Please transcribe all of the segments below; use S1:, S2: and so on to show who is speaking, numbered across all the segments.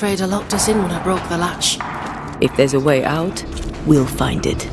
S1: afraid I locked us in when I broke the latch.
S2: If there's a way out, we'll find it.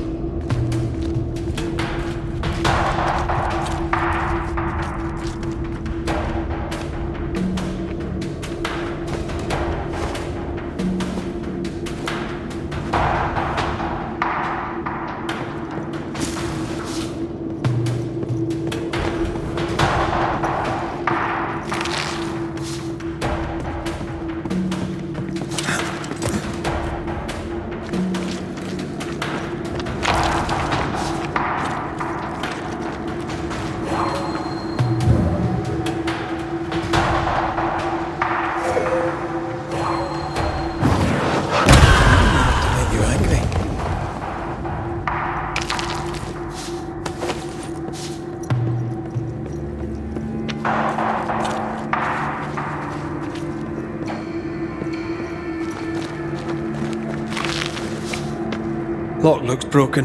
S3: Lock looks broken.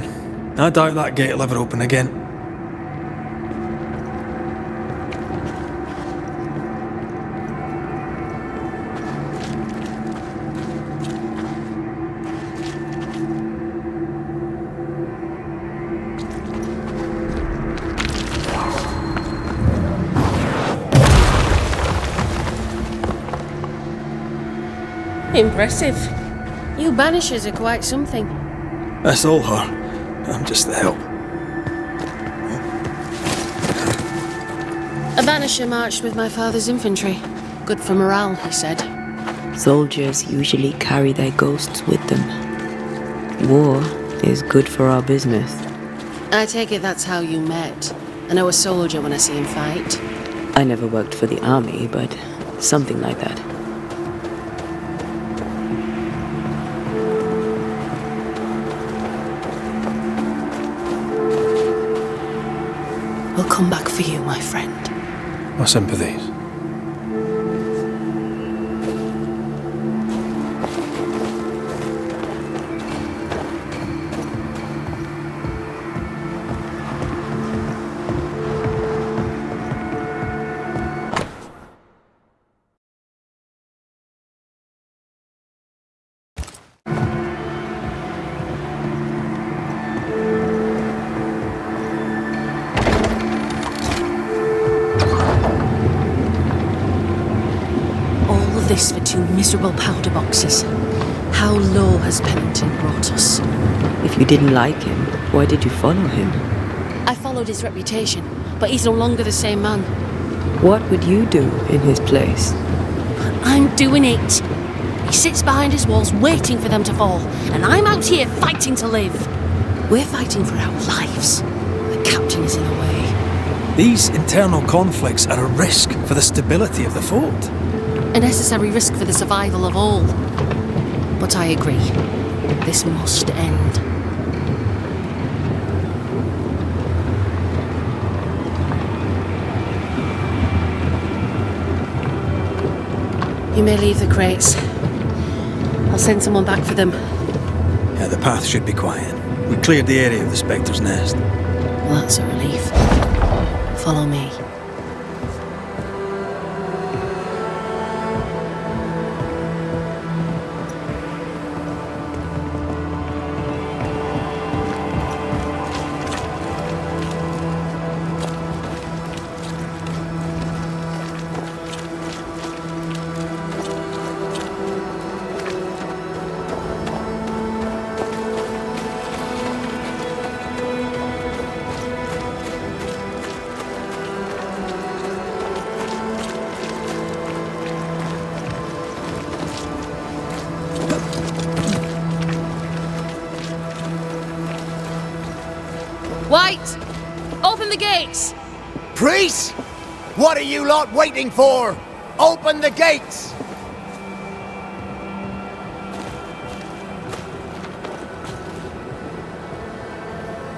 S3: I doubt that gate will ever open again.
S1: Impressive. You Banishers are quite something.
S3: That's all her. I'm just the help.
S1: A Banisher marched with my father's infantry. Good for morale, he said.
S2: Soldiers usually carry their ghosts with them. War is good for our business.
S1: I take it that's how you met. I know a soldier when I see him fight.
S2: I never worked for the army, but something like that.
S1: We'll come back for you, my friend.
S3: My sympathies.
S1: This for 2 miserable powder boxes. How low has Pennington brought us?
S2: If you didn't like him, why did you follow him?
S1: I followed his reputation, but he's no longer the same man.
S2: What would you do in his place?
S1: I'm doing it. He sits behind his walls waiting for them to fall, and I'm out here fighting to live. We're fighting for our lives. The captain is in the way.
S3: These internal conflicts are a risk for the stability of the fort.
S1: A necessary risk for the survival of all. But I agree. This must end. You may leave the crates. I'll send someone back for them.
S3: Yeah, the path should be quiet. We cleared the area of the Spectre's nest.
S1: Well, that's a relief. Follow me.
S4: Wait! Open the gates!
S5: Priests! What are you lot waiting for? Open the gates!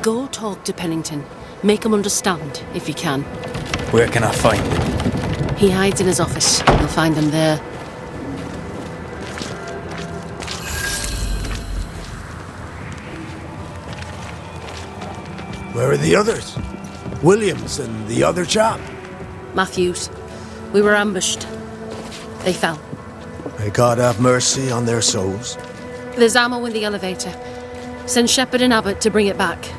S1: Go talk to Pennington. Make him understand, if you can.
S3: Where can I find him?
S1: He hides in his office. You'll find him there.
S5: Where are the others? Williams and the other chap?
S1: Matthews. We were ambushed. They fell.
S5: May God have mercy on their souls.
S1: There's ammo in the elevator. Send Shepherd and Abbott to bring it back.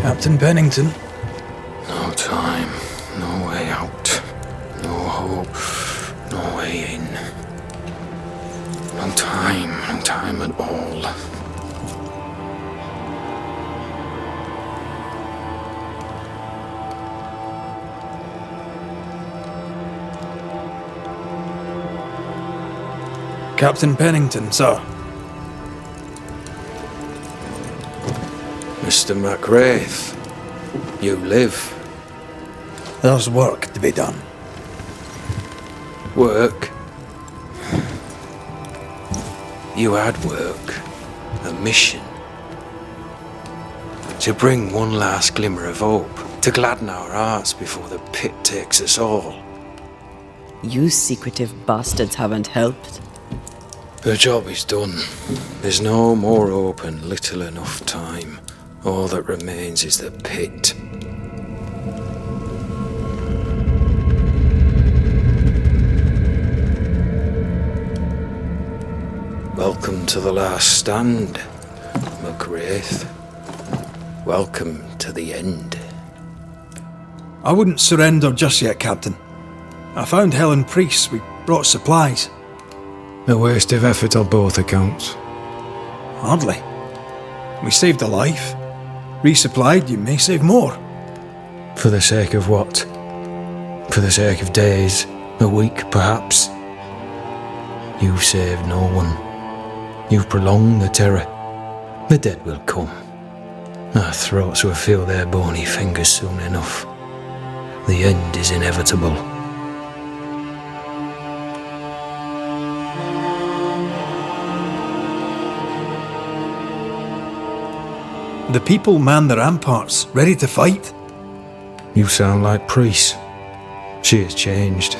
S3: Captain Pennington.
S6: No time, no way out. No hope, no way in. No time at all.
S3: Captain Pennington, sir.
S6: Mr. McWraith, you live.
S3: There's work to be done.
S6: Work? You had work. A mission. To bring one last glimmer of hope. To gladden our hearts before the pit takes us all.
S2: You secretive bastards haven't helped.
S6: The job is done. There's no more hope and little enough time. All that remains is the pit. Welcome to the last stand, McWraith. Welcome to the end.
S3: I wouldn't surrender just yet, Captain. I found Helen Priest. We brought supplies.
S6: A waste of effort on both accounts.
S3: Hardly. We saved a life. Resupplied, you may save more.
S6: For the sake of what? For the sake of days, a week perhaps? You've saved no one. You've prolonged the terror. The dead will come. Our throats will feel their bony fingers soon enough. The end is inevitable.
S3: The people man the ramparts, ready to fight.
S6: You sound like Priest. She has changed.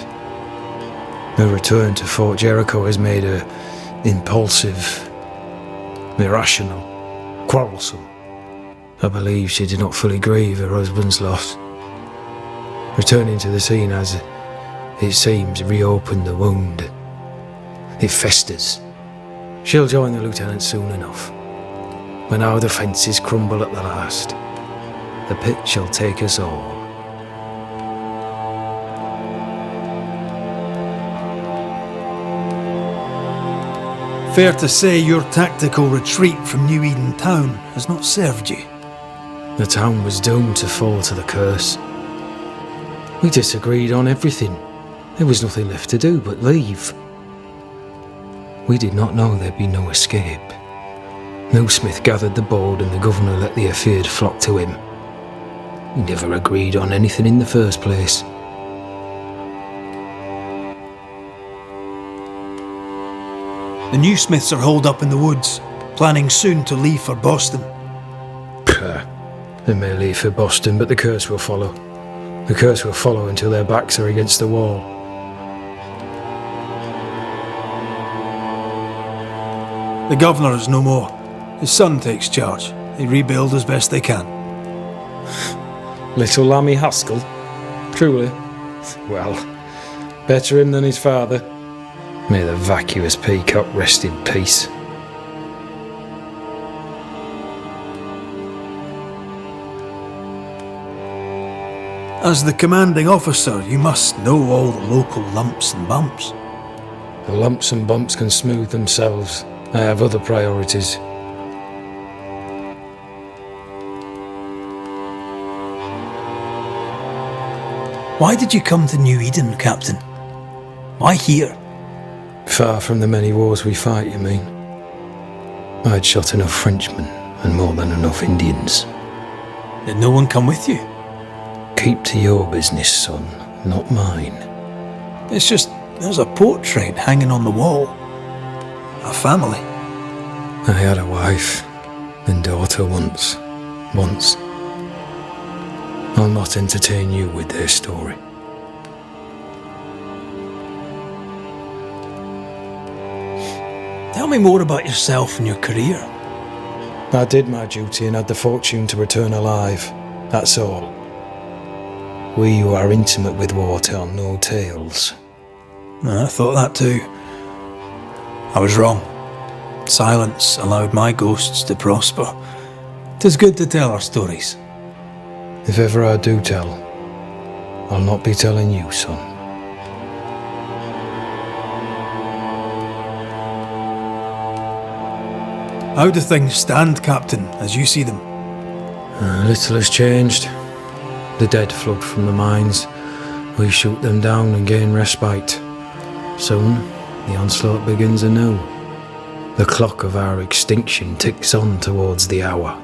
S6: Her return to Fort Jericho has made her impulsive, irrational, quarrelsome. I believe she did not fully grieve her husband's loss. Returning to the scene has, it seems, reopened the wound. It festers. She'll join the lieutenant soon enough. When our defences crumble at the last, the pit shall take us all.
S3: Fair to say your tactical retreat from New Eden town has not served you.
S6: The town was doomed to fall to the curse. We disagreed on everything. There was nothing left to do but leave. We did not know there'd be no escape. Millsmith gathered the board and the governor let the affair flock to him. We never agreed on anything in the first place.
S3: The new Smiths are holed up in the woods, planning soon to leave for Boston.
S6: They may leave for Boston, but the curse will follow. The curse will follow until their backs are against the wall.
S3: The governor is no more. His son takes charge. They rebuild as best they can.
S6: Little Lammy Haskell? Truly? Well, better him than his father. May the vacuous peacock rest in peace.
S3: As the commanding officer, you must know all the local lumps and bumps.
S6: The lumps and bumps can smooth themselves. I have other priorities.
S3: Why did you come to New Eden, Captain? Why here?
S6: Far from the many wars we fight, you mean? I'd shot enough Frenchmen and more than enough Indians.
S3: Did no one come with you?
S6: Keep to your business, son, not mine.
S3: It's just, there's a portrait hanging on the wall. A family.
S6: I had a wife and daughter once. I'll not entertain you with their story.
S3: Tell me more about yourself and your career.
S6: I did my duty and had the fortune to return alive. That's all. We who are intimate with war tell no tales.
S3: I thought that too. I was wrong. Silence allowed my ghosts to prosper. 'Tis good to tell our stories.
S6: If ever I do tell, I'll not be telling you, son.
S3: How do things stand, Captain, as you see them?
S6: Little has changed. The dead flood from the mines. We shoot them down and gain respite. Soon, the onslaught begins anew. The clock of our extinction ticks on towards the hour.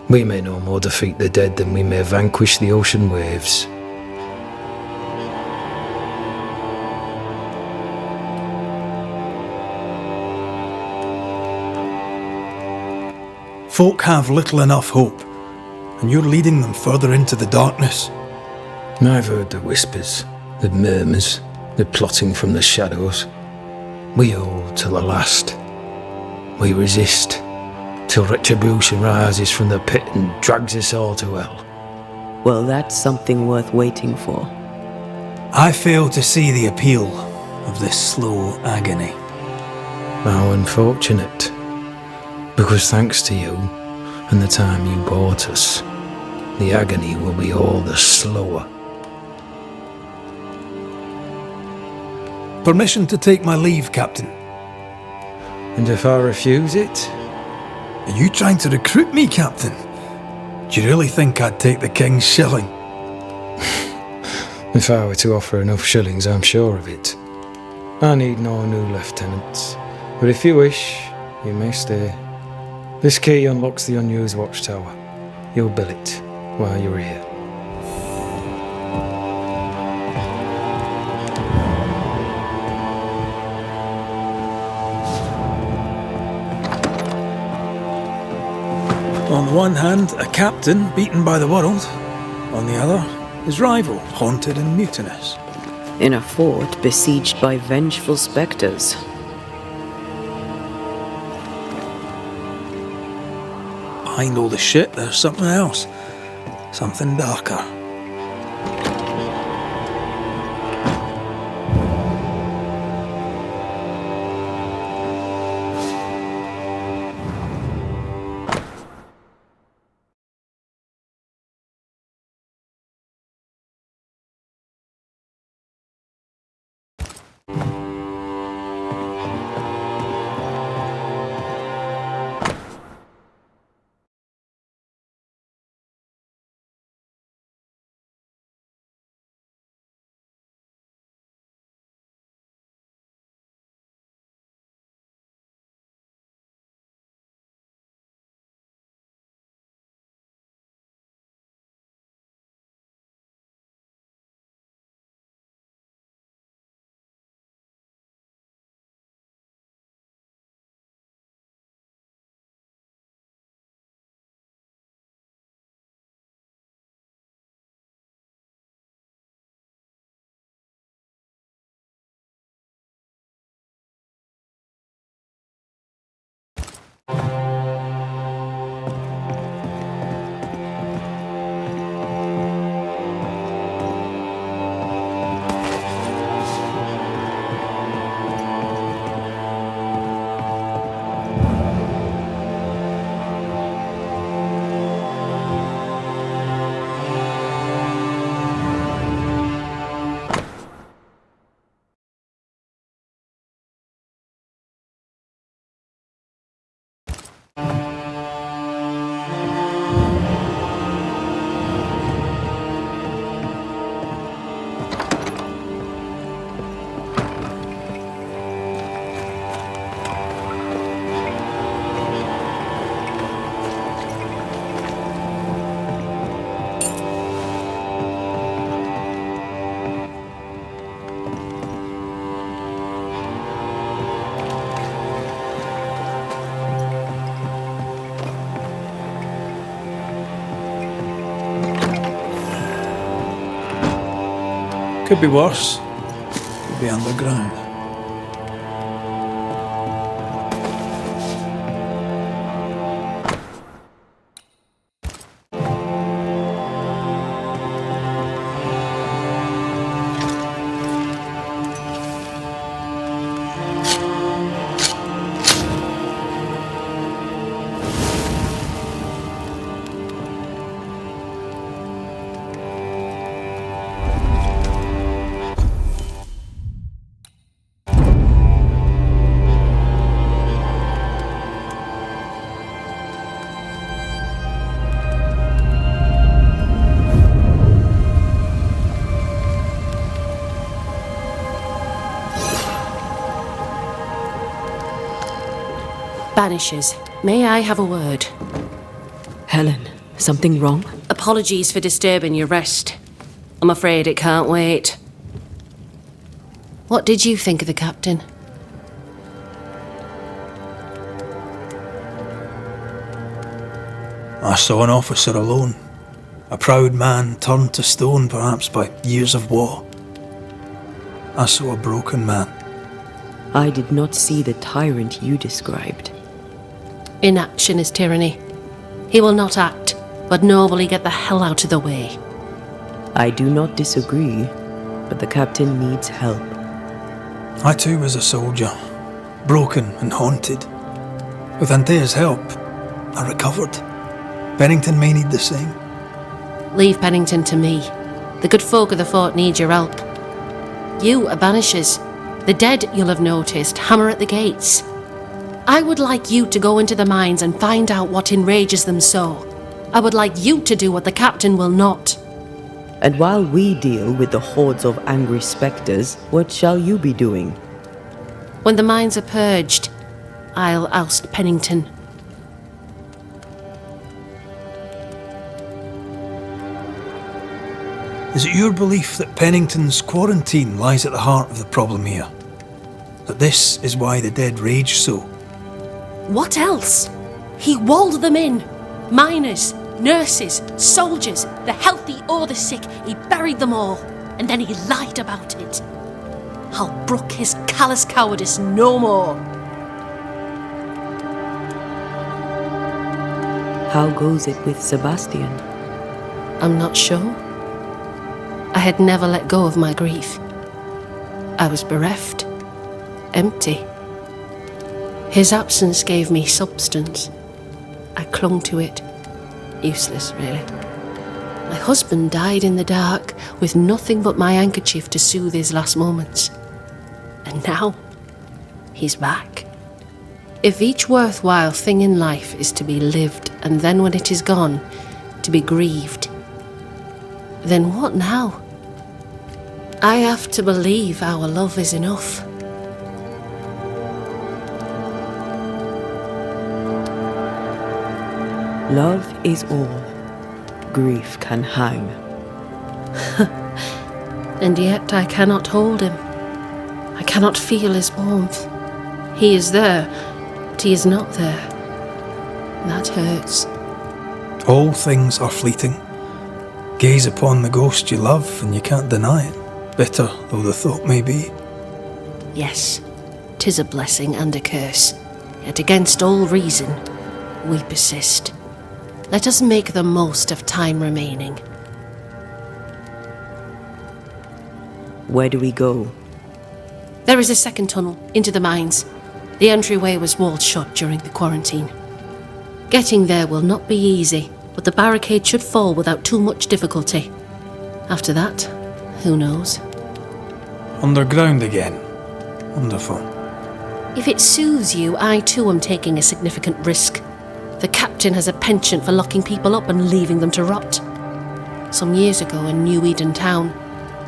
S6: We may no more defeat the dead than we may vanquish the ocean waves.
S3: Folk have little enough hope, and you're leading them further into the darkness.
S6: I've heard the whispers, the murmurs, the plotting from the shadows. We hold till the last. We resist, till retribution rises from the pit and drags us all to hell.
S2: Well, that's something worth waiting for.
S3: I fail to see the appeal of this slow agony.
S6: How unfortunate. Because thanks to you and the time you bought us, the agony will be all the slower.
S3: Permission to take my leave, Captain.
S6: And if I refuse it?
S3: Are you trying to recruit me, Captain? Do you really think I'd take the King's shilling?
S6: If I were to offer enough shillings, I'm sure of it. I need no new lieutenants. But if you wish, you may stay. This key unlocks the unused watchtower. You'll bill it while you're here.
S3: On the one hand, a captain beaten by the world. On the other, his rival, haunted and mutinous.
S2: In a fort besieged by vengeful spectres.
S3: Behind all the shit, there's something else. Something darker. Could be worse. Could be underground.
S1: Banishers, may I have a word?
S2: Helen, something wrong?
S1: Apologies for disturbing your rest. I'm afraid it can't wait. What did you think of the captain?
S3: I saw an officer alone. A proud man turned to stone, perhaps by years of war. I saw a broken man.
S2: I did not see the tyrant you described.
S1: Inaction is tyranny. He will not act, but nobly get the hell out of the way.
S2: I do not disagree, but the captain needs help.
S3: I too was a soldier, broken and haunted. With Antea's help, I recovered. Bennington may need the same.
S1: Leave Pennington to me. The good folk of the fort need your help. You are Banishers. The dead, you'll have noticed, hammer at the gates. I would like you to go into the mines and find out what enrages them so. I would like you to do what the captain will not.
S2: And while we deal with the hordes of angry spectres, what shall you be doing?
S1: When the mines are purged, I'll oust Pennington.
S3: Is it your belief that Pennington's quarantine lies at the heart of the problem here? That this is why the dead rage so?
S1: What else? He walled them in. Miners, nurses, soldiers, the healthy or the sick, he buried them all. And then he lied about it. I'll brook his callous cowardice no more.
S2: How goes it with Sebastian?
S1: I'm not sure. I had never let go of my grief. I was bereft, empty. His absence gave me substance. I clung to it. Useless, really. My husband died in the dark with nothing but my handkerchief to soothe his last moments. And now, he's back. If each worthwhile thing in life is to be lived, and then when it is gone, to be grieved, then what now? I have to believe our love is enough.
S2: Love is all. Grief can hang.
S1: And yet I cannot hold him. I cannot feel his warmth. He is there, but he is not there. That hurts.
S3: All things are fleeting. Gaze upon the ghost you love and you can't deny it, bitter though the thought may be.
S1: Yes, 'tis a blessing and a curse, yet against all reason, we persist. Let us make the most of time remaining.
S2: Where do we go?
S1: There is a second tunnel into the mines. The entryway was walled shut during the quarantine. Getting there will not be easy, but the barricade should fall without too much difficulty. After that, who knows?
S3: Underground again. Wonderful.
S1: If it soothes you, I too am taking a significant risk. The captain has a penchant for locking people up and leaving them to rot. Some years ago in New Eden town,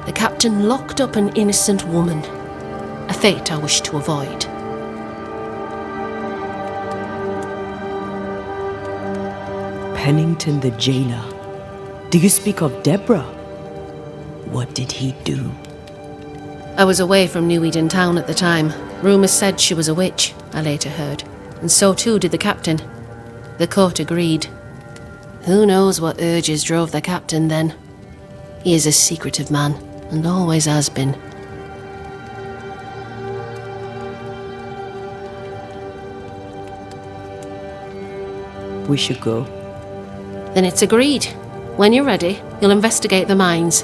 S1: the captain locked up an innocent woman. A fate I wish to avoid.
S2: Pennington the jailer. Do you speak of Deborah? What did he do?
S1: I was away from New Eden town at the time. Rumours said she was a witch, I later heard. And so too did the captain. The court agreed. Who knows what urges drove the captain then? He is a secretive man, and always has been.
S2: We should go.
S1: Then it's agreed. When you're ready, you'll investigate the mines.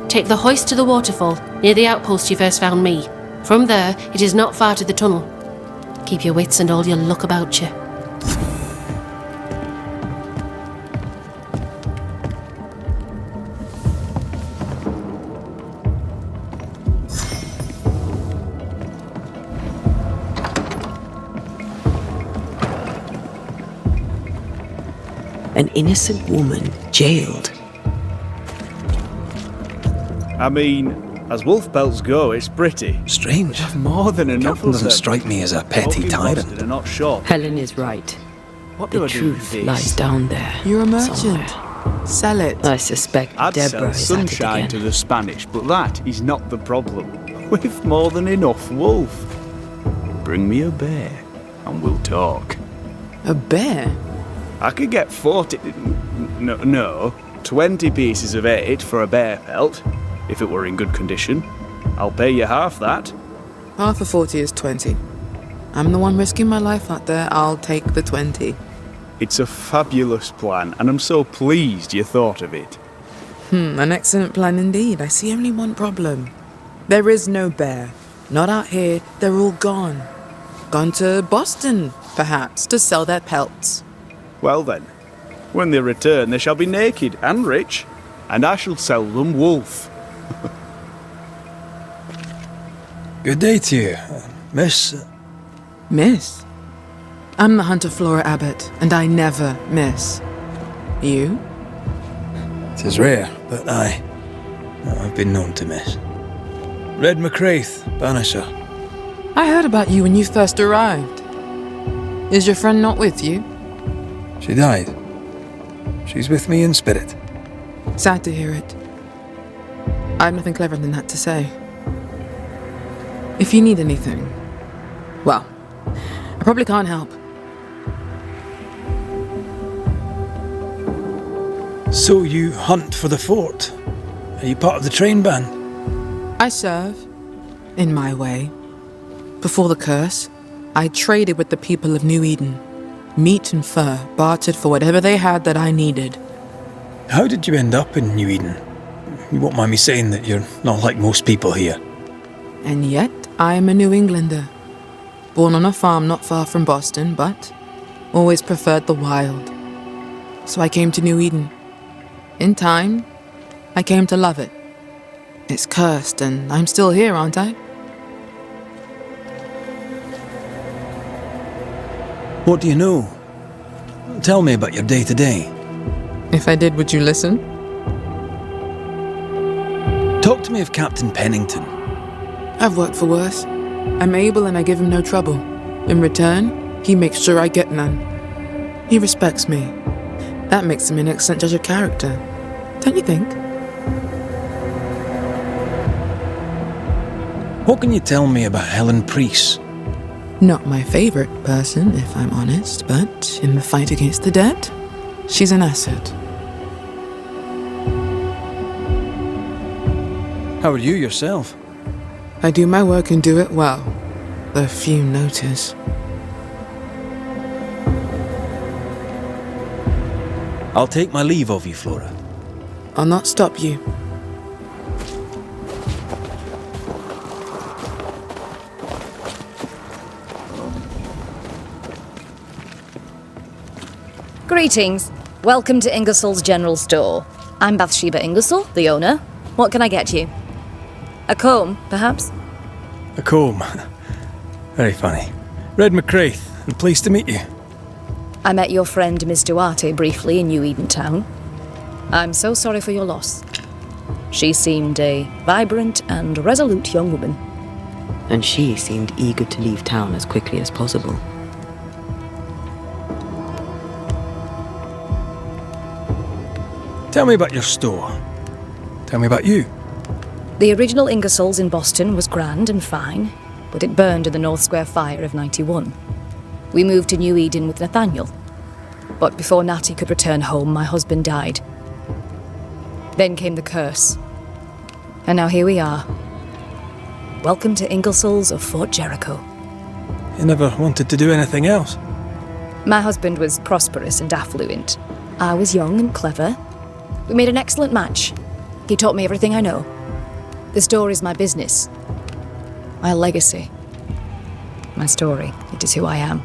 S1: Take the hoist to the waterfall, near the outpost you first found me. From there, it is not far to the tunnel. Keep your wits and all your luck about you.
S2: An innocent woman jailed.
S7: I mean, as wolf pelts go, it's pretty.
S3: Strange.
S7: More than enough
S3: Captain
S7: of
S3: doesn't
S7: them.
S3: strike me as a petty
S7: Walking
S3: tyrant.
S7: Boston are not short.
S2: Helen is right.
S7: What do
S2: The
S7: I do with
S2: truth
S7: this?
S2: lies down there.
S8: You're a merchant.
S2: somewhere.
S8: Sell it.
S2: I suspect
S7: I'd
S2: Deborah
S7: sell
S2: is at it
S7: sunshine to
S2: again.
S7: the Spanish, but that is not the problem. We've more than enough wolf. Bring me a bear, and we'll talk.
S8: A bear?
S7: I could get 20 pieces of 8 for a bear pelt, if it were in good condition. I'll pay you half that.
S8: Half of 40 is 20. I'm the one risking my life out there. I'll take the 20.
S7: It's a fabulous plan, and I'm so pleased you thought of it.
S8: An excellent plan indeed. I see only one problem. There is no bear. Not out here. They're all gone. Gone to Boston, perhaps, to sell their pelts.
S7: Well then, when they return, they shall be naked and rich, and I shall sell them wolf.
S3: Good day to you, Miss.
S8: Miss? I'm the hunter Flora Abbott, and I never miss. You?
S3: It is rare, but I've been known to miss. Red McCraith, Banisher.
S8: I heard about you when you first arrived. Is your friend not with you?
S3: She died. She's with me in spirit.
S8: Sad to hear it. I have nothing cleverer than that to say. If you need anything, well, I probably can't help.
S3: So you hunt for the fort? Are you part of the train band?
S8: I serve, in my way. Before the curse, I traded with the people of New Eden. Meat and fur bartered for whatever they had that I needed.
S3: How did you end up in New Eden? You won't mind me saying that you're not like most people here.
S8: And yet, I am a New Englander. Born on a farm not far from Boston, but always preferred the wild. So I came to New Eden. In time, I came to love it. It's cursed, and I'm still here, aren't I?
S3: What do you know? Tell me about your day-to-day.
S8: If I did, would you listen?
S3: Talk to me of Captain Pennington.
S8: I've worked for worse. I'm able and I give him no trouble. In return, he makes sure I get none. He respects me. That makes him an excellent judge of character. Don't you think?
S3: What can you tell me about Helen Priest?
S8: Not my favorite person, if I'm honest, but in the fight against the dead, she's an asset.
S3: How are you yourself?
S8: I do my work and do it well, though few notice.
S3: I'll take my leave of you, Flora.
S8: I'll not stop you.
S4: Greetings. Welcome to Ingersoll's General Store. I'm Bathsheba Ingersoll, the owner. What can I get you? A comb, perhaps?
S3: A comb. Very funny. Red McCraith, and pleased to meet you.
S4: I met your friend Miss Duarte briefly in New Eden Town. I'm so sorry for your loss. She seemed a vibrant and resolute young woman.
S2: And she seemed eager to leave town as quickly as possible.
S3: Tell me about your store. Tell me about you.
S4: The original Ingersoll's in Boston was grand and fine, but it burned in the North Square fire of '91. We moved to New Eden with Nathaniel. But before Natty could return home, my husband died. Then came the curse. And now here we are. Welcome to Ingersolls of Fort Jericho.
S3: You never wanted to do anything else?
S4: My husband was prosperous and affluent. I was young and clever. We made an excellent match. He taught me everything I know. The store is my business. My legacy. My story. It is who I am.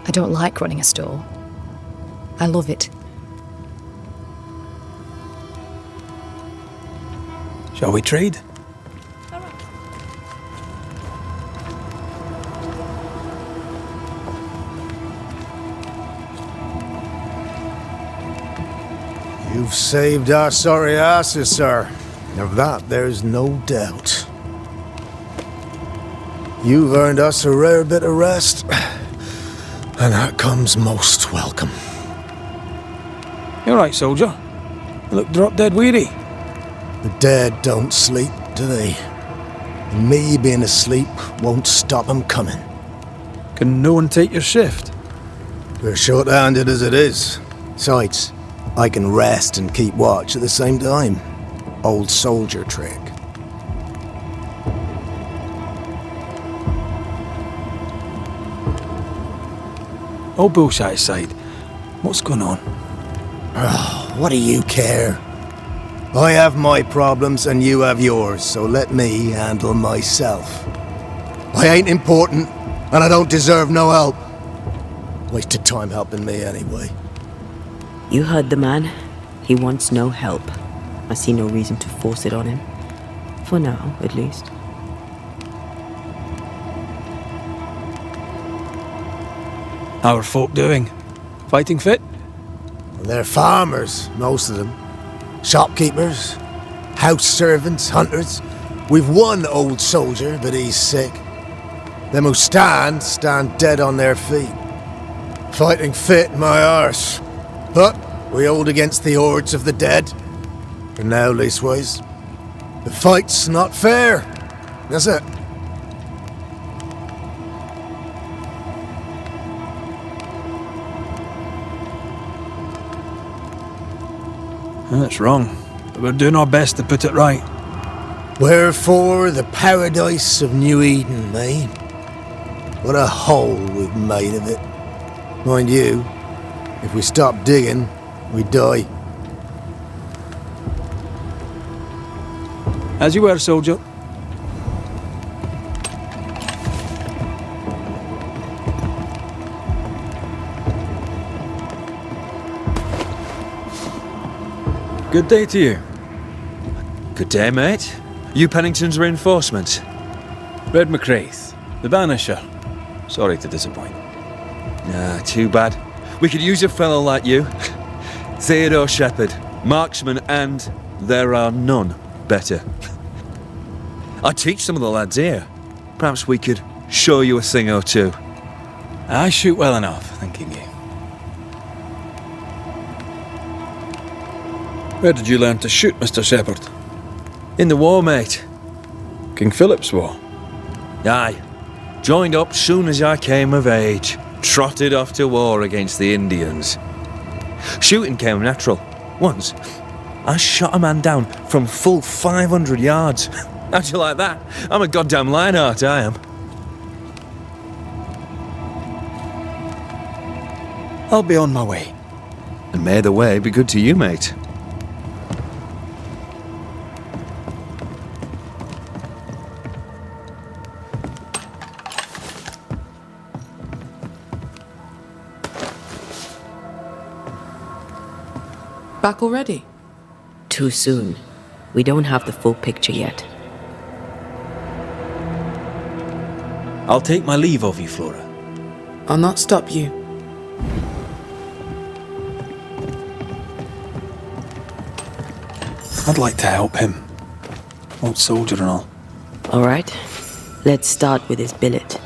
S4: I don't like running a store. I love it.
S3: Shall we trade?
S5: You've saved our sorry asses, sir. Of that, there's no doubt. You've earned us a rare bit of rest, and that comes most welcome.
S3: You all right, soldier? You look drop dead weary.
S5: The dead don't sleep, do they? And me being asleep won't stop 'em coming.
S3: Can no one take your shift?
S5: We're short-handed as it is. Besides, I can rest and keep watch at the same time. Old soldier trick.
S3: All bullshit aside, what's going on?
S5: What do you care? I have my problems and you have yours, so let me handle myself. I ain't important, and I don't deserve no help. Wasted time helping me anyway.
S2: You heard the man. He wants no help. I see no reason to force it on him. For now, at least.
S3: How are folk doing? Fighting fit?
S5: They're farmers, most of them. Shopkeepers, house servants, hunters. We've one old soldier, but he's sick. Them who stand dead on their feet. Fighting fit, my arse. But we hold against the hordes of the dead. For now, leastways. The fight's not fair. That's it.
S3: That's wrong, but we're doing our best to put it right.
S5: Wherefore the paradise of New Eden, eh? What a hole we've made of it. Mind you, if we stop digging, we die.
S3: As you were, soldier. Good day to you.
S9: Good day, mate. You Pennington's reinforcements?
S3: Red McCraith, the Banisher. Sorry to disappoint.
S9: Ah, too bad. We could use a fellow like you. Theodore Shepherd, marksman, and there are none better. I teach some of the lads here. Perhaps we could show you a thing or two.
S3: I shoot well enough, thanking you. Where did you learn to shoot, Mr. Shepherd?
S9: In the war, mate.
S3: King Philip's War?
S9: Aye. Joined up soon as I came of age. Trotted off to war against the Indians. Shooting came natural. Once, I shot a man down from full 500 yards. How'd you like that? I'm a goddamn Lionheart, I am.
S3: I'll be on my way.
S9: And may the way be good to you, mate.
S8: Back already?
S2: Too soon. We don't have the full picture yet.
S3: I'll take my leave of you, Flora.
S8: I'll not stop you.
S3: I'd like to help him. Old soldier and all.
S2: All right. Let's start with his billet.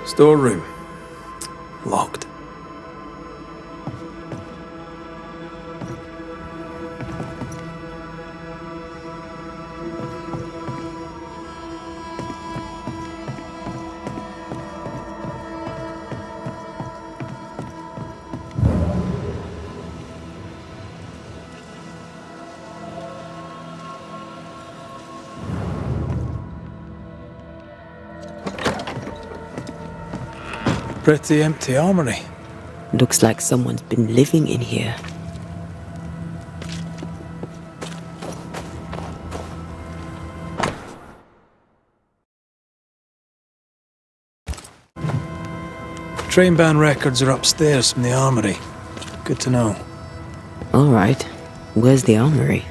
S3: Storeroom. Locked. Pretty empty armory.
S2: Looks like someone's been living in here.
S3: Train band records are upstairs from the armory. Good to know.
S2: All right. Where's the armory?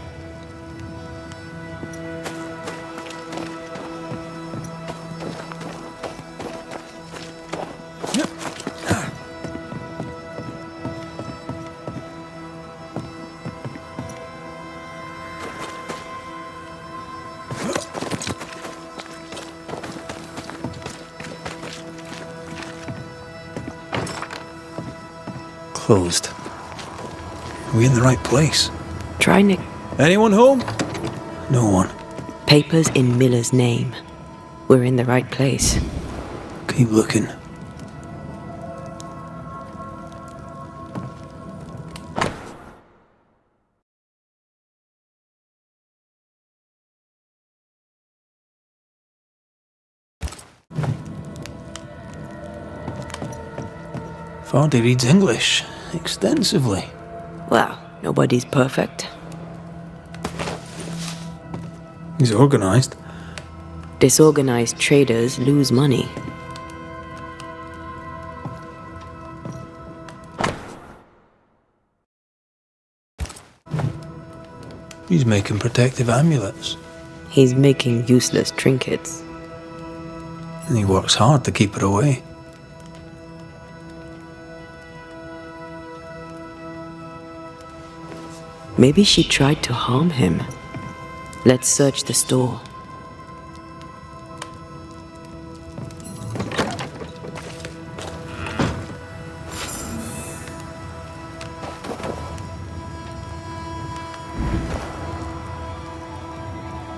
S3: Closed. Are we in the right place?
S2: Try Nick.
S3: Anyone home? No one.
S2: Papers in Miller's name. We're in the right place.
S3: Keep looking. Vardy reads English extensively.
S2: Well, nobody's perfect.
S3: He's organized.
S2: Disorganized traders lose money.
S3: He's making protective amulets.
S2: He's making useless trinkets.
S3: And he works hard to keep it away.
S2: Maybe she tried to harm him. Let's search the store.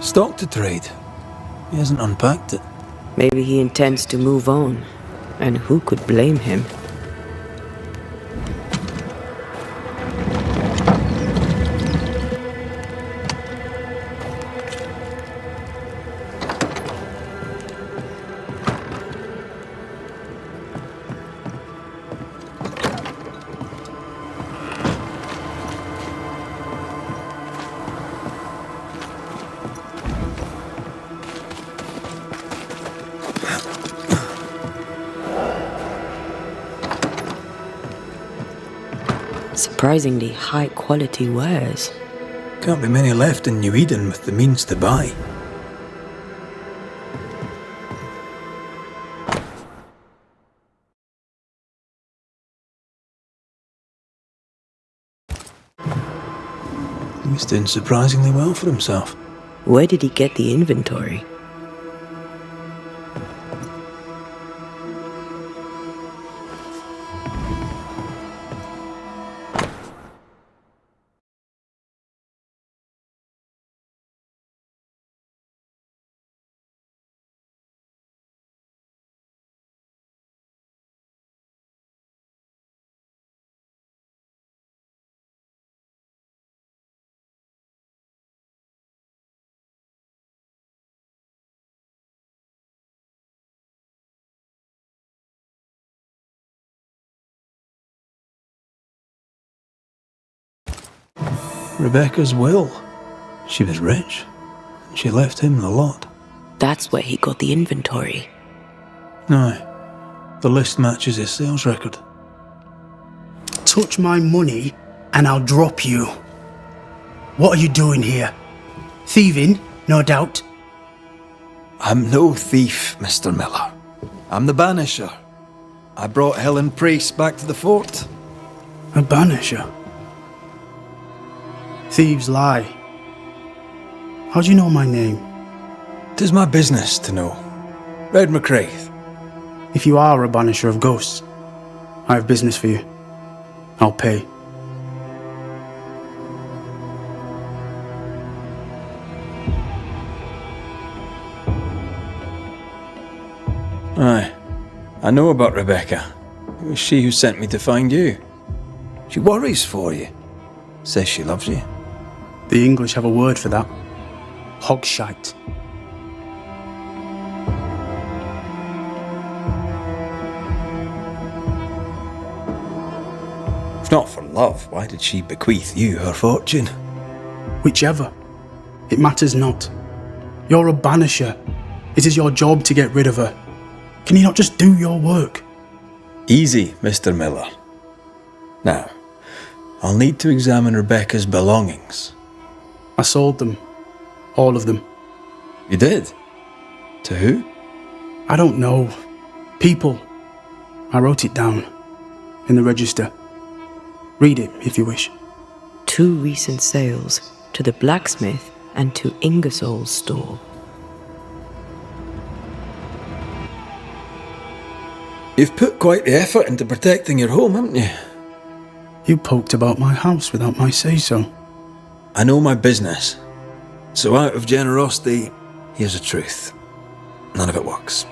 S3: Stock to trade. He hasn't unpacked it.
S2: Maybe he intends to move on. And who could blame him? Surprisingly high quality wares.
S3: Can't be many left in New Eden with the means to buy. He's doing surprisingly well for himself.
S2: Where did he get the inventory?
S3: Rebecca's will. She was rich. She left him the lot.
S2: That's where he got the inventory.
S3: Aye. The list matches his sales record.
S10: Touch my money and I'll drop you. What are you doing here? Thieving, no doubt.
S11: I'm no thief, Mr. Miller. I'm the Banisher. I brought Helen Priest back to the fort.
S10: A Banisher? Thieves lie. How do you know my name?
S3: 'Tis my business to know. Red McCraith.
S10: If you are a banisher of ghosts, I have business for you. I'll pay.
S3: Aye. I know about Rebecca. It was she who sent me to find you. She worries for you. Says she loves you.
S10: The English have a word for that. Hogshite.
S3: If not for love, why did she bequeath you her fortune?
S10: Whichever. It matters not. You're a banisher. It is your job to get rid of her. Can you not just do your work?
S3: Easy, Mr. Miller. Now, I'll need to examine Rebecca's belongings.
S10: I sold them. All of them.
S3: You did? To who?
S10: I don't know. People. I wrote it down. In the register. Read it, if you wish.
S2: 2 recent sales to the blacksmith and to Ingersoll's store.
S3: You've put quite the effort into protecting your home, haven't you?
S10: You poked about my house without my say-so.
S3: I know my business. So out of generosity, here's the truth. None of it works.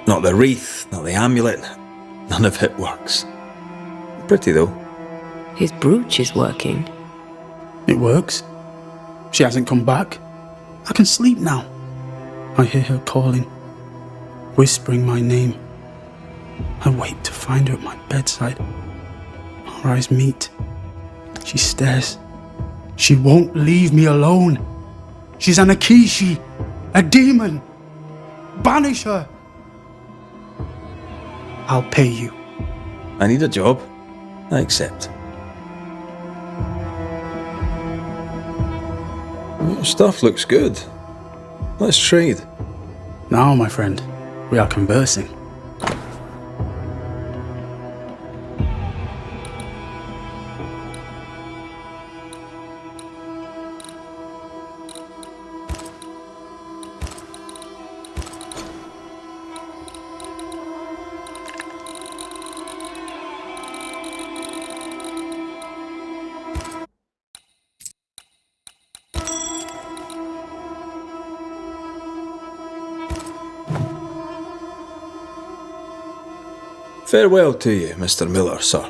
S3: Not the wreath, not the amulet. None of it works. Pretty though.
S2: His brooch is working.
S10: It works. She hasn't come back. I can sleep now. I hear her calling, whispering my name. I wait to find her at my bedside. Our eyes meet. She stares. She won't leave me alone. She's an Akishi, a demon. Banish her. I'll pay you.
S3: I need a job. I accept. Your stuff looks good. Let's trade.
S10: Now, my friend, we are conversing.
S3: Farewell to you, Mr. Miller, sir.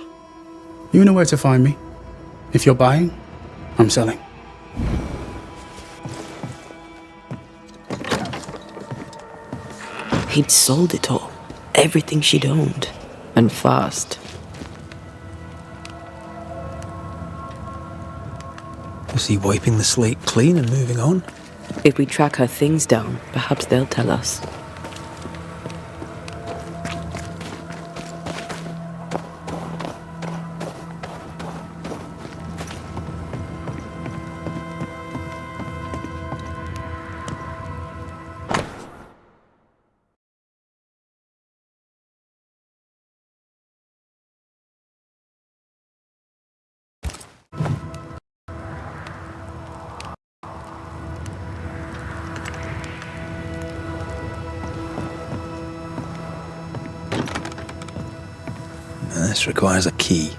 S10: You know where to find me. If you're buying, I'm selling.
S2: He'd sold it all. Everything she'd owned. And fast.
S3: Is he wiping the slate clean and moving on?
S2: If we track her things down, perhaps they'll tell us.
S3: This requires a key.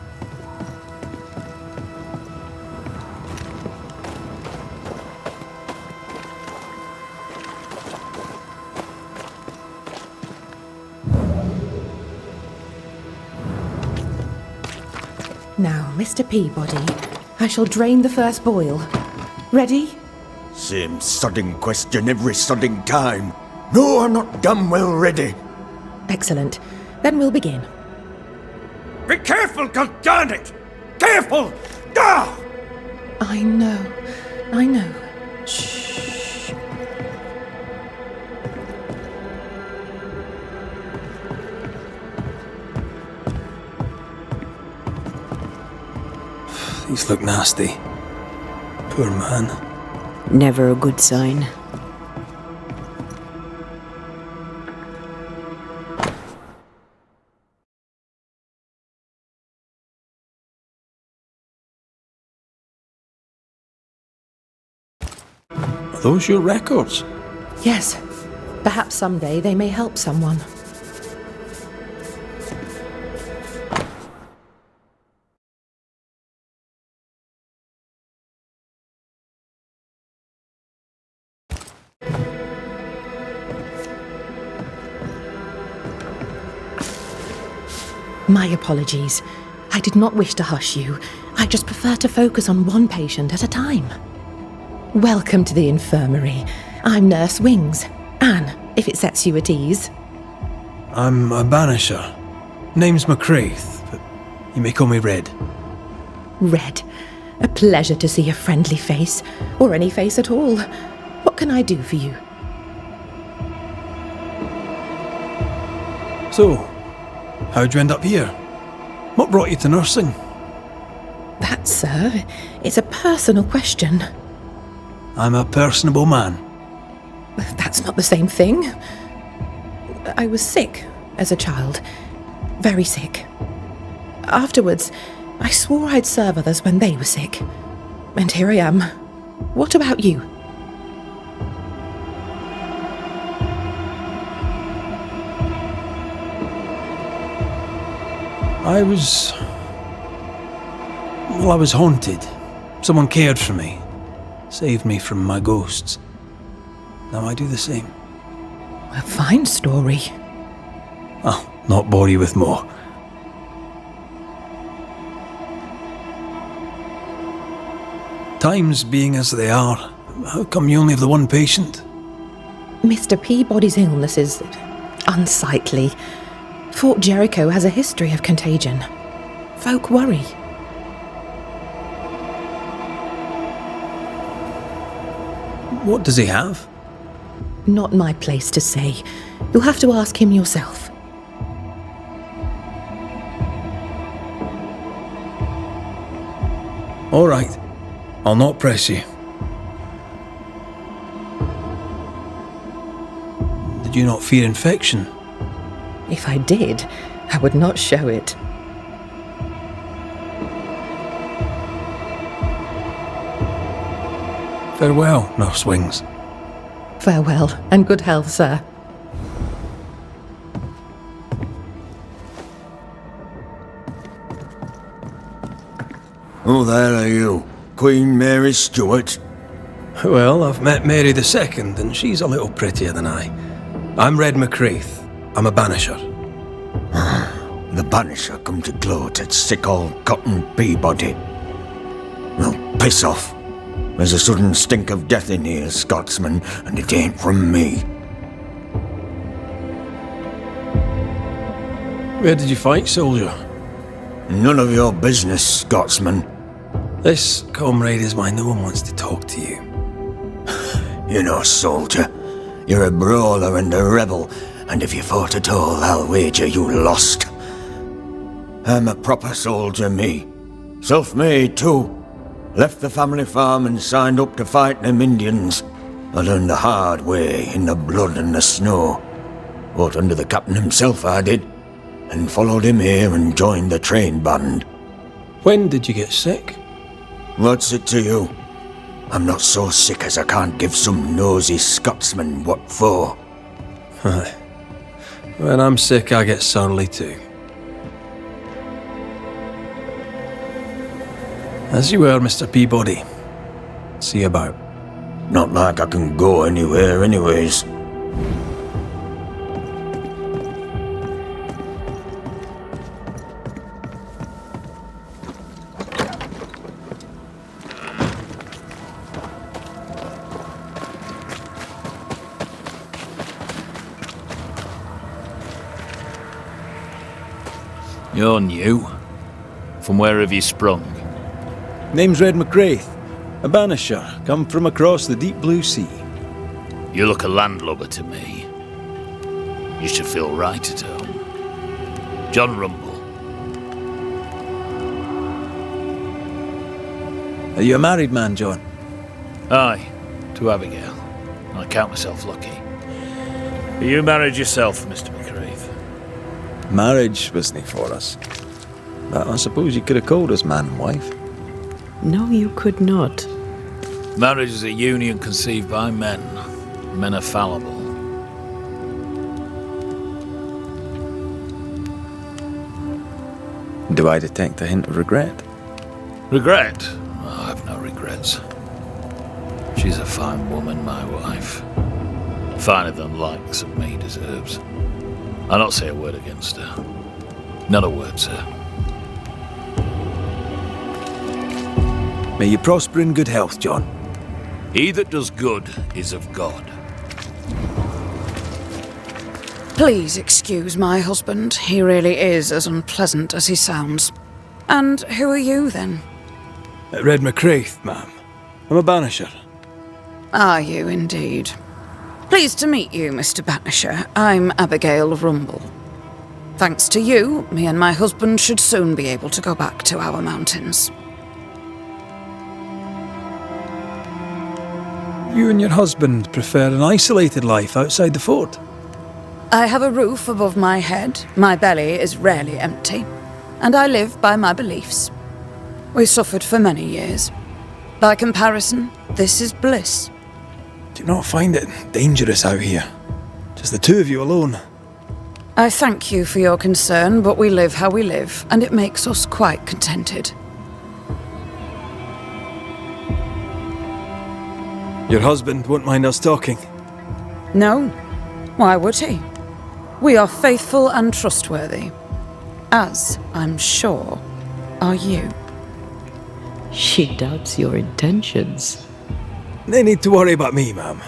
S12: Now, Mr. Peabody, I shall drain the first boil. Ready?
S5: Same sodding question every sodding time. No, I'm not damn well ready.
S12: Excellent. Then we'll begin.
S5: Be careful, goddarn it! Careful! Ah!
S12: I know. Shh.
S3: These look nasty. Poor man.
S2: Never a good sign.
S3: Are those your records?
S12: Yes. Perhaps someday they may help someone. My apologies. I did not wish to hush you. I just prefer to focus on one patient at a time. Welcome to the infirmary. I'm Nurse Wings. Anne, if it sets you at ease.
S3: I'm a banisher. Name's McCraith, but you may call me Red.
S12: Red. A pleasure to see a friendly face, or any face at all. What can I do for you?
S3: So, how'd you end up here? What brought you to nursing?
S12: That, sir, is a personal question.
S3: I'm a personable man.
S12: That's not the same thing. I was sick as a child. Very sick. Afterwards, I swore I'd serve others when they were sick. And here I am. What about you?
S3: I was haunted. Someone cared for me. Saved me from my ghosts. Now I do the same.
S12: A fine story.
S3: I'll not bore you with more. Times being as they are, how come you only have the one patient?
S12: Mr. Peabody's illness is unsightly. Fort Jericho has a history of contagion. Folk worry.
S3: What does he have?
S12: Not my place to say. You'll have to ask him yourself.
S3: All right. I'll not press you. Did you not fear infection?
S12: If I did, I would not show it.
S3: Farewell, Nurse Wings.
S12: Farewell, and good health, sir.
S13: Who the hell are you? Queen Mary Stuart?
S3: Well, I've met Mary II, and she's a little prettier than I. I'm Red McCraith. I'm a banisher.
S13: The banisher come to gloat at sick old Cotton Peabody. Well, piss off. There's a sudden stink of death in here, Scotsman, and it ain't from me.
S3: Where did you fight, soldier?
S13: None of your business, Scotsman.
S3: This, comrade, is why no one wants to talk to you.
S13: You're no soldier. You're a brawler and a rebel, and if you fought at all, I'll wager you lost. I'm a proper soldier, me. Self-made, too. Left the family farm and signed up to fight them Indians. I learned the hard way, in the blood and the snow. Fought under the captain himself, I did, and followed him here and joined the train band.
S3: When did you get sick?
S13: What's it to you? I'm not so sick as I can't give some nosy Scotsman what for.
S3: When I'm sick, I get surly too. As you were, Mr. Peabody. See you about.
S13: Not like I can go anywhere anyways.
S7: You're new. From where have you sprung?
S3: Name's Red McCraith, a banisher, come from across the deep blue sea.
S7: You look a landlubber to me. You should feel right at home. John Rumble.
S3: Are you a married man, John?
S7: Aye, to Abigail. I count myself lucky. Are you married yourself, Mr. McCraith?
S3: Marriage wasn't for us. But I suppose you could have called us man and wife.
S2: No, you could not.
S7: Marriage is a union conceived by men. Men are fallible.
S3: Do I detect a hint of regret?
S7: Regret? Oh, I've no regrets. She's a fine woman, my wife. Finer than likes of me deserves. I'll not say a word against her.
S14: Not a word, sir.
S3: May you prosper in good health, John.
S14: He that does good is of God.
S15: Please excuse my husband. He really is as unpleasant as he sounds. And who are you, then?
S3: Red McCraith, ma'am. I'm a banisher.
S15: Are you, indeed? Pleased to meet you, Mr. Banisher. I'm Abigail Rumble. Thanks to you, me and my husband should soon be able to go back to our mountains.
S3: You and your husband prefer an isolated life outside the fort?
S15: I have a roof above my head, my belly is rarely empty, and I live by my beliefs. We suffered for many years. By comparison, this is bliss.
S3: Do you not find it dangerous out here? Just the two of you alone?
S15: I thank you for your concern, but we live how we live, and it makes us quite contented.
S3: Your husband won't mind us talking?
S15: No. Why would he? We are faithful and trustworthy. As, I'm sure, are you.
S2: She doubts your intentions.
S3: No need to worry about me, ma'am.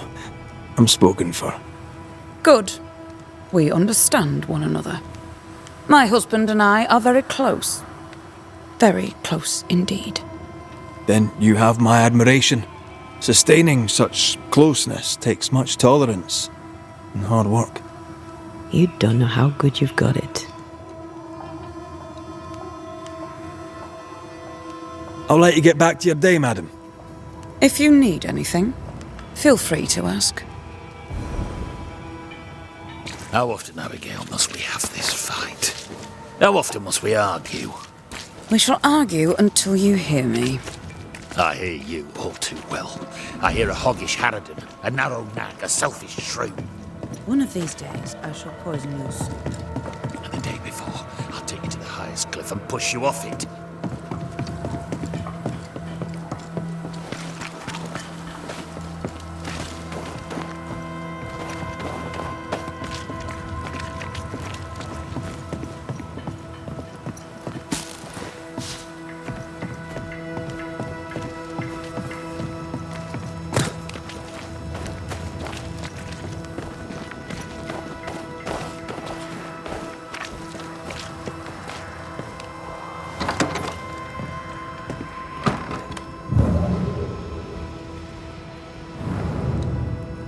S3: I'm spoken for.
S15: Good. We understand one another. My husband and I are very close. Very close indeed.
S3: Then you have my admiration. Sustaining such closeness takes much tolerance and hard work.
S2: You don't know how good you've got it.
S3: I'll let you get back to your day, madam.
S15: If you need anything, feel free to ask.
S14: How often, Abigail, must we have this fight? How often must we argue?
S15: We shall argue until you hear me.
S14: I hear you all too well. I hear a hoggish harridan, a narrow nag, a selfish shrew.
S2: One of these days, I shall poison your soup.
S14: And the day before, I'll take you to the highest cliff and push you off it.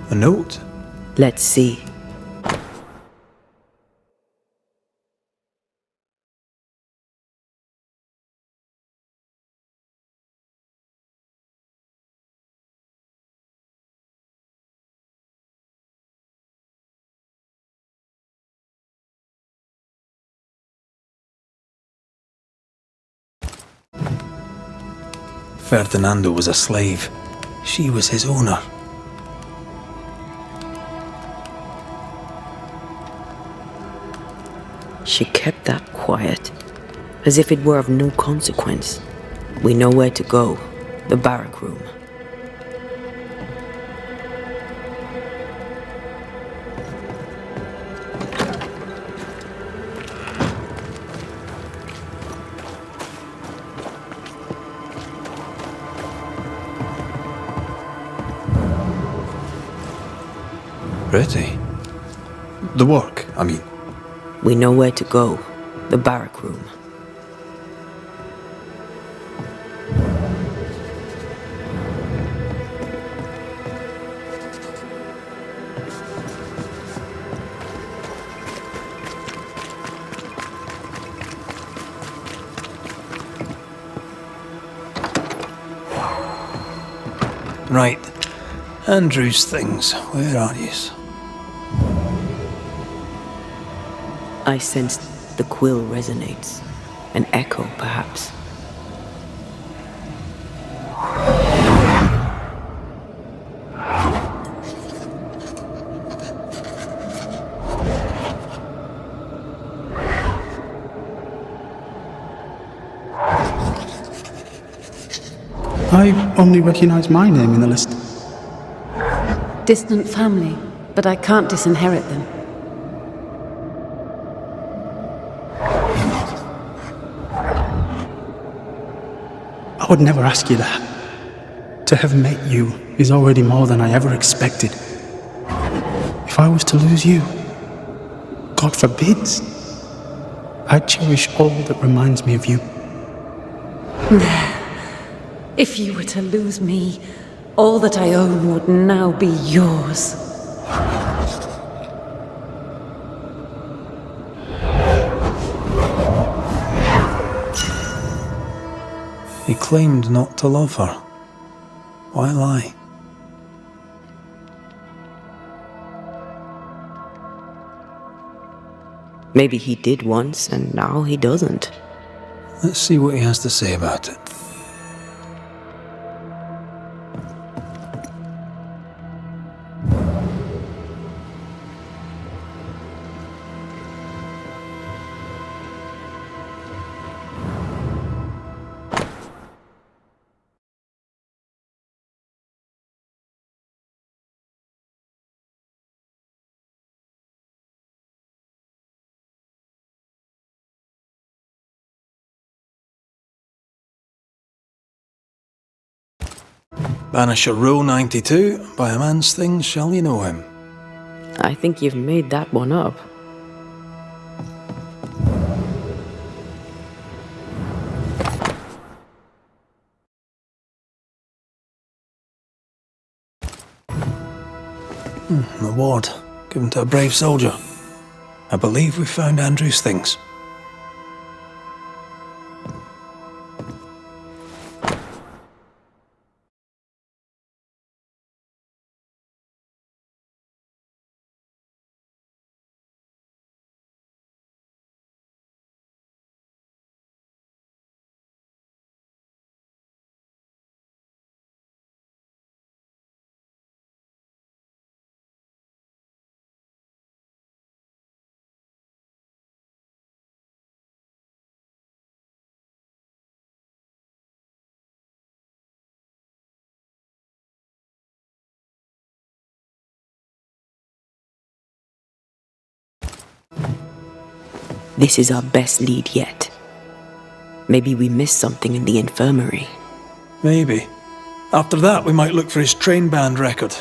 S3: A note?
S2: Let's see.
S3: Ferdinando was a slave. She was his owner.
S2: She kept that quiet, as if it were of no consequence. We know where to go, the barrack room.
S3: Pretty. The work, I mean.
S2: We know where to go, the barrack room.
S3: Right. Andrew's things. Where are yous?
S2: I sense the quill resonates. An echo, perhaps.
S10: I only recognize my name in the list.
S16: Distant family, but I can't disinherit them.
S10: would never ask you that. To have met you is already more than I ever expected. If I was to lose you, God forbids, I'd cherish all that reminds me of you.
S16: If you were to lose me, all that I own would now be yours.
S3: He claimed not to love her. Why lie?
S2: Maybe he did once, and now he doesn't.
S3: Let's see what he has to say about it. Banisher Rule 92, by a man's things shall you know him.
S2: I think you've made that one up.
S3: An award given to a brave soldier. I believe we found Andrew's things.
S2: This is our best lead yet. Maybe we missed something in the infirmary.
S3: Maybe. After that, we might look for his train band record.